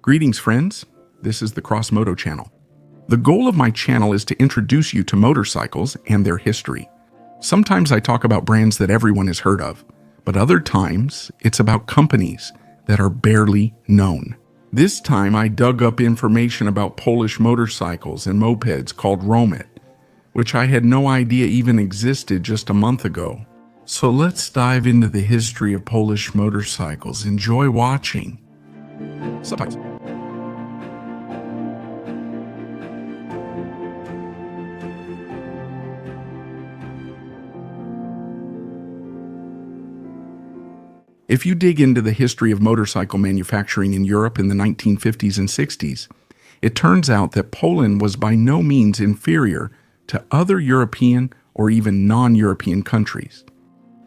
Greetings, friends. This is the Cross Moto channel. The goal of my channel is to introduce you to motorcycles and their history. Sometimes I talk about brands that everyone has heard of, but other times it's about companies that are barely known. This time I dug up information about Polish motorcycles and mopeds called Romet, which I had no idea even existed just a month ago. So let's dive into the history of Polish motorcycles. Enjoy watching. Subtitles. If you dig into the history of motorcycle manufacturing in Europe in the 1950s and 60s, it turns out that Poland was by no means inferior to other European or even non-European countries.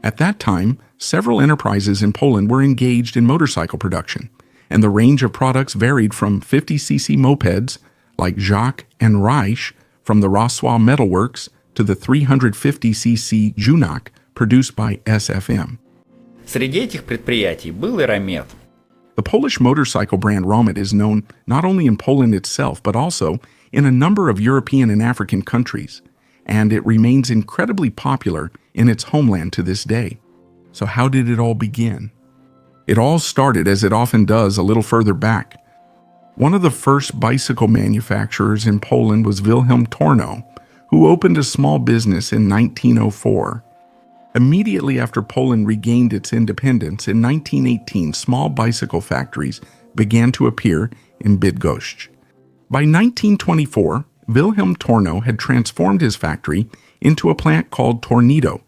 At that time, several enterprises in Poland were engaged in motorcycle production, and the range of products varied from 50cc mopeds like Żak and Reich from the Rosław Metalworks to the 350cc Junak produced by SFM. Среди этих предприятий был и Romet. The Polish motorcycle brand Romet is known not only in Poland itself, but also in a number of European and African countries, and it remains incredibly popular in its homeland to this day. So how did it all begin? It all started, as it often does, a little further back. One of the first bicycle manufacturers in Poland was Wilhelm Tornow, who opened a small business in 1904. Immediately after Poland regained its independence in 1918, small bicycle factories began to appear in Bydgoszcz. By 1924, Wilhelm Tornow had transformed his factory into a plant called Tornado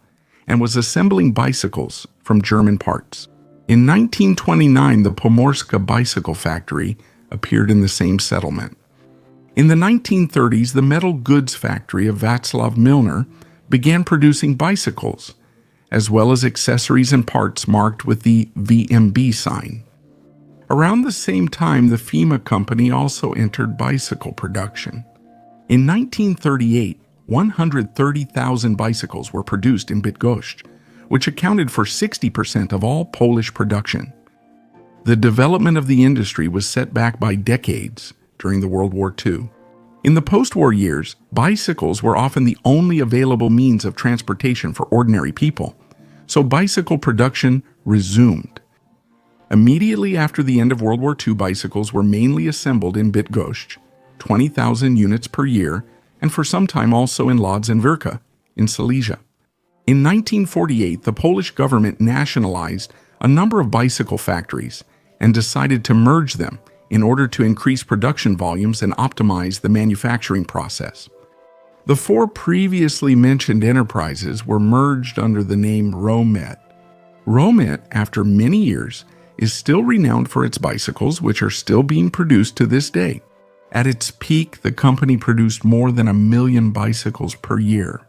and was assembling bicycles from German parts. In 1929, the Pomorska Bicycle Factory appeared in the same settlement. In the 1930s, the metal goods factory of Wacław Milner began producing bicycles, as well as accessories and parts marked with the VMB sign. Around the same time, the FEMA company also entered bicycle production. In 1938, 130,000 bicycles were produced in Bydgoszcz, which accounted for 60% of all Polish production. The development of the industry was set back by decades during the World War II. In the post-war years, bicycles were often the only available means of transportation for ordinary people, so bicycle production resumed. Immediately after the end of World War II, bicycles were mainly assembled in Bydgoszcz, 20,000 units per year, and for some time also in Lodz and Wierka, in Silesia. In 1948, the Polish government nationalized a number of bicycle factories and decided to merge them in order to increase production volumes and optimize the manufacturing process. The four previously mentioned enterprises were merged under the name Romet. Romet, after many years, is still renowned for its bicycles, which are still being produced to this day. At its peak, the company produced more than 1 million bicycles per year.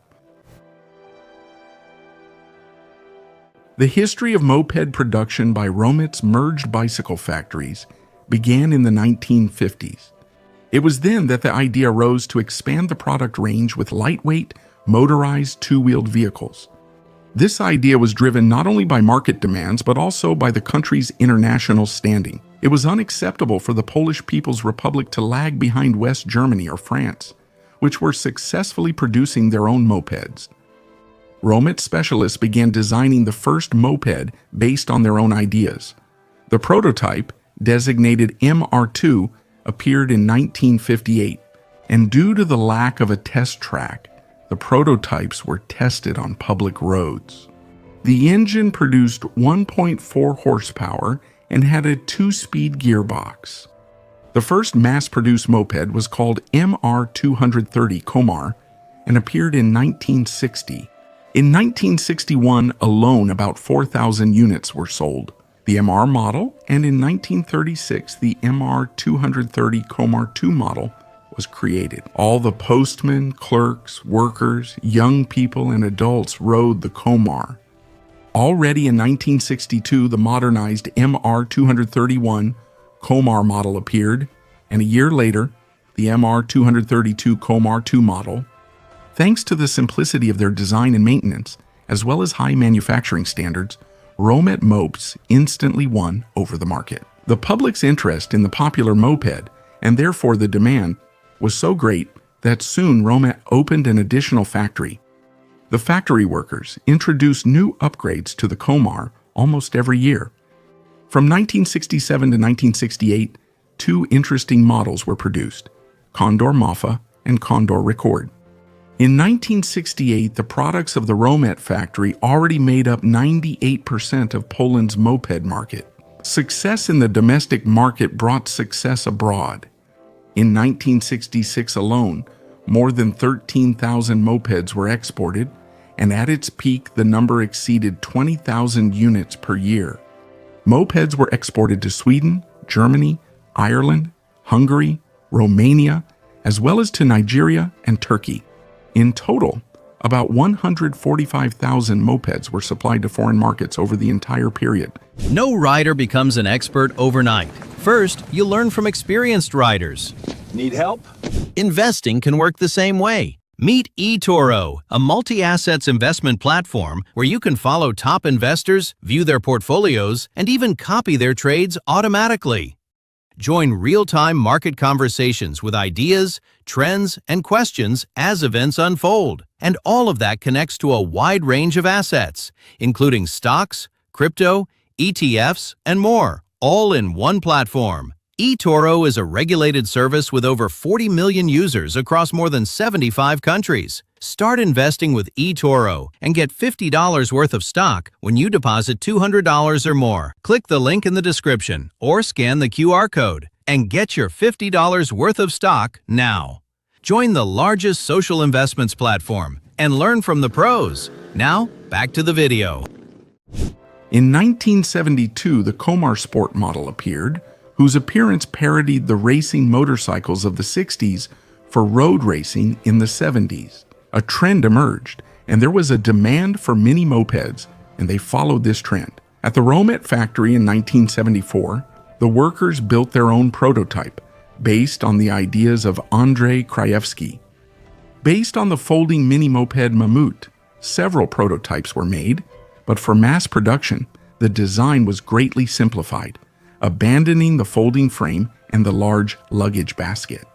The history of moped production by Romet's merged bicycle factories began in the 1950s. It was then that the idea arose to expand the product range with lightweight, motorized two-wheeled vehicles. This idea was driven not only by market demands, but also by the country's international standing. It was unacceptable for the Polish People's Republic to lag behind West Germany or France, which were successfully producing their own mopeds. Romet specialists began designing the first moped based on their own ideas. The prototype, designated MR2, appeared in 1958, and due to the lack of a test track, the prototypes were tested on public roads. The engine produced 1.4 horsepower and had a 2-speed gearbox. The first mass-produced moped was called MR230 Komar and appeared in 1960. In 1961 alone, about 4,000 units were sold. The MR model, and in 1936, the MR230 Komar 2 model was created. All the postmen, clerks, workers, young people, and adults rode the Komar. Already in 1962, the modernized MR231 Komar model appeared, and a year later, the MR232 Komar 2 model. Thanks to the simplicity of their design and maintenance, as well as high manufacturing standards, Romet Mopeds instantly won over the market. The public's interest in the popular moped, and therefore the demand, was so great that soon Romet opened an additional factory. The factory workers introduced new upgrades to the Komar almost every year. From 1967 to 1968, two interesting models were produced, Condor Maffa and Condor Record. In 1968, the products of the Romet factory already made up 98% of Poland's moped market. Success in the domestic market brought success abroad. In 1966 alone, more than 13,000 mopeds were exported, and at its peak, the number exceeded 20,000 units per year. Mopeds were exported to Sweden, Germany, Ireland, Hungary, Romania, as well as to Nigeria and Turkey. In total, about 145,000 mopeds were supplied to foreign markets over the entire period. No rider becomes an expert overnight. First, you'll learn from experienced riders. Need help? Investing can work the same way. Meet eToro, a multi-assets investment platform where you can follow top investors, view their portfolios, and even copy their trades automatically. Join real-time market conversations with ideas, trends, and questions as events unfold. And all of that connects to a wide range of assets, including stocks, crypto, ETFs, and more, all in one platform. eToro is a regulated service with over 40 million users across more than 75 countries. Start investing with eToro and get $50 worth of stock when you deposit $200 or more. Click the link in the description or scan the QR code and get your $50 worth of stock now. Join the largest social investments platform and learn from the pros. Now, back to the video. In 1972, the Komar Sport model appeared, whose appearance parodied the racing motorcycles of the 60s for road racing in the 70s. A trend emerged, and there was a demand for mini mopeds, and they followed this trend. At the Romet factory in 1974, the workers built their own prototype, based on the ideas of Andrzej Krajewski. Based on the folding mini moped Mammut, several prototypes were made, but for mass production, the design was greatly simplified, abandoning the folding frame and the large luggage basket.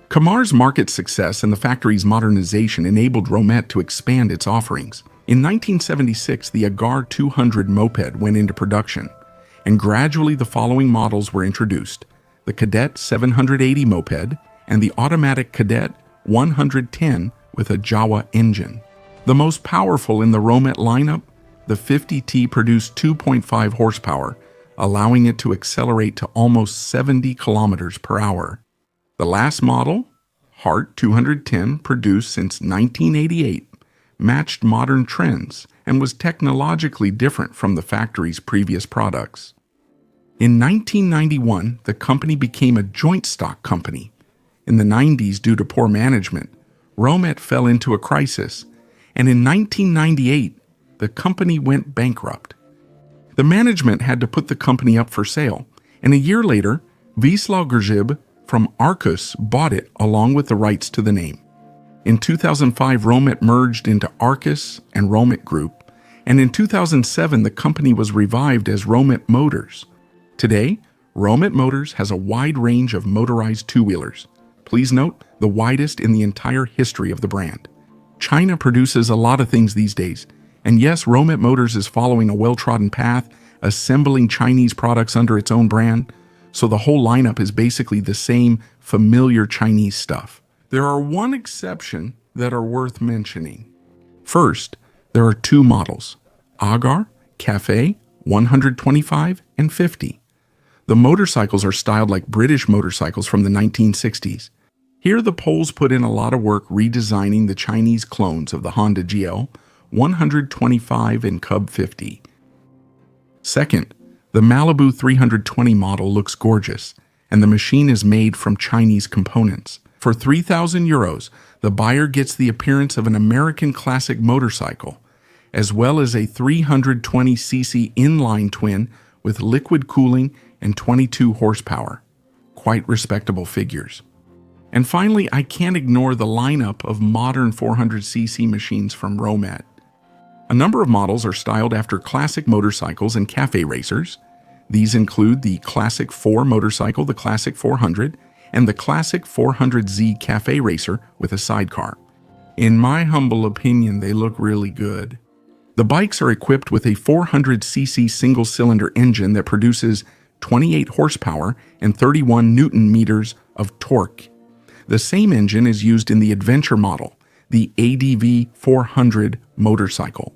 Komar's market success and the factory's modernization enabled Romet to expand its offerings. In 1976, the Agar 200 moped went into production, and gradually the following models were introduced: the Cadet 780 moped and the automatic Cadet 110 with a Jawa engine. The most powerful in the Romet lineup, the 50T produced 2.5 horsepower, allowing it to accelerate to almost 70 kilometers per hour. The last model, Hart 210, produced since 1988, matched modern trends and was technologically different from the factory's previous products. In 1991, the company became a joint stock company. In the 90s, due to poor management, Romet fell into a crisis, and in 1998, the company went bankrupt. The management had to put the company up for sale, and a year later, Wisław Grzyb from Arcus bought it along with the rights to the name. In 2005, Romet merged into Arcus and Romet Group, and in 2007, the company was revived as Romet Motors. Today, Romet Motors has a wide range of motorized two-wheelers. Please note, the widest in the entire history of the brand. China produces a lot of things these days, and yes, Romet Motors is following a well-trodden path, assembling Chinese products under its own brand, so the whole lineup is basically the same familiar Chinese stuff. There are one exception that are worth mentioning. First, there are two models, Agar, Cafe, 125, and 50. The motorcycles are styled like British motorcycles from the 1960s. Here the Poles put in a lot of work redesigning the Chinese clones of the Honda GL, 125 and Cub 50. Second, the Malibu 320 model looks gorgeous, and the machine is made from Chinese components. For 3,000 euros, the buyer gets the appearance of an American classic motorcycle, as well as a 320cc inline twin with liquid cooling and 22 horsepower. Quite respectable figures. And finally, I can't ignore the lineup of modern 400cc machines from Romet. A number of models are styled after classic motorcycles and cafe racers. These include the Classic 4 motorcycle, the Classic 400, and the Classic 400Z Cafe Racer with a sidecar. In my humble opinion, they look really good. The bikes are equipped with a 400cc single-cylinder engine that produces 28 horsepower and 31 newton meters of torque. The same engine is used in the adventure model, the ADV 400 motorcycle.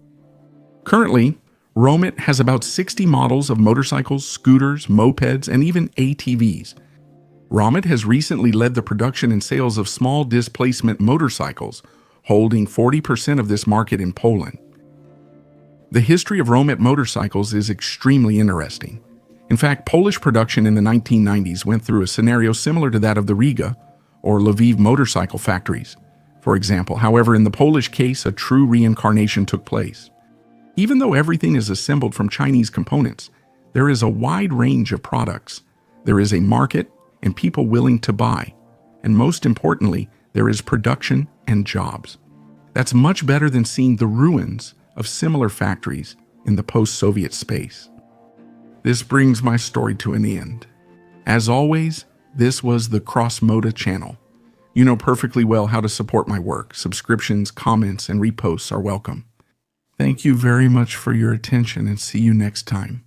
Currently, Romet has about 60 models of motorcycles, scooters, mopeds, and even ATVs. Romet has recently led the production and sales of small displacement motorcycles, holding 40% of this market in Poland. The history of Romet motorcycles is extremely interesting. In fact, Polish production in the 1990s went through a scenario similar to that of the Riga or Lviv motorcycle factories, for example. However, in the Polish case, a true reincarnation took place. Even though everything is assembled from Chinese components, there is a wide range of products. There is a market and people willing to buy. And most importantly, there is production and jobs. That's much better than seeing the ruins of similar factories in the post-Soviet space. This brings my story to an end. As always, this was the CrossModa channel. You know perfectly well how to support my work. Subscriptions, comments, and reposts are welcome. Thank you very much for your attention and see you next time.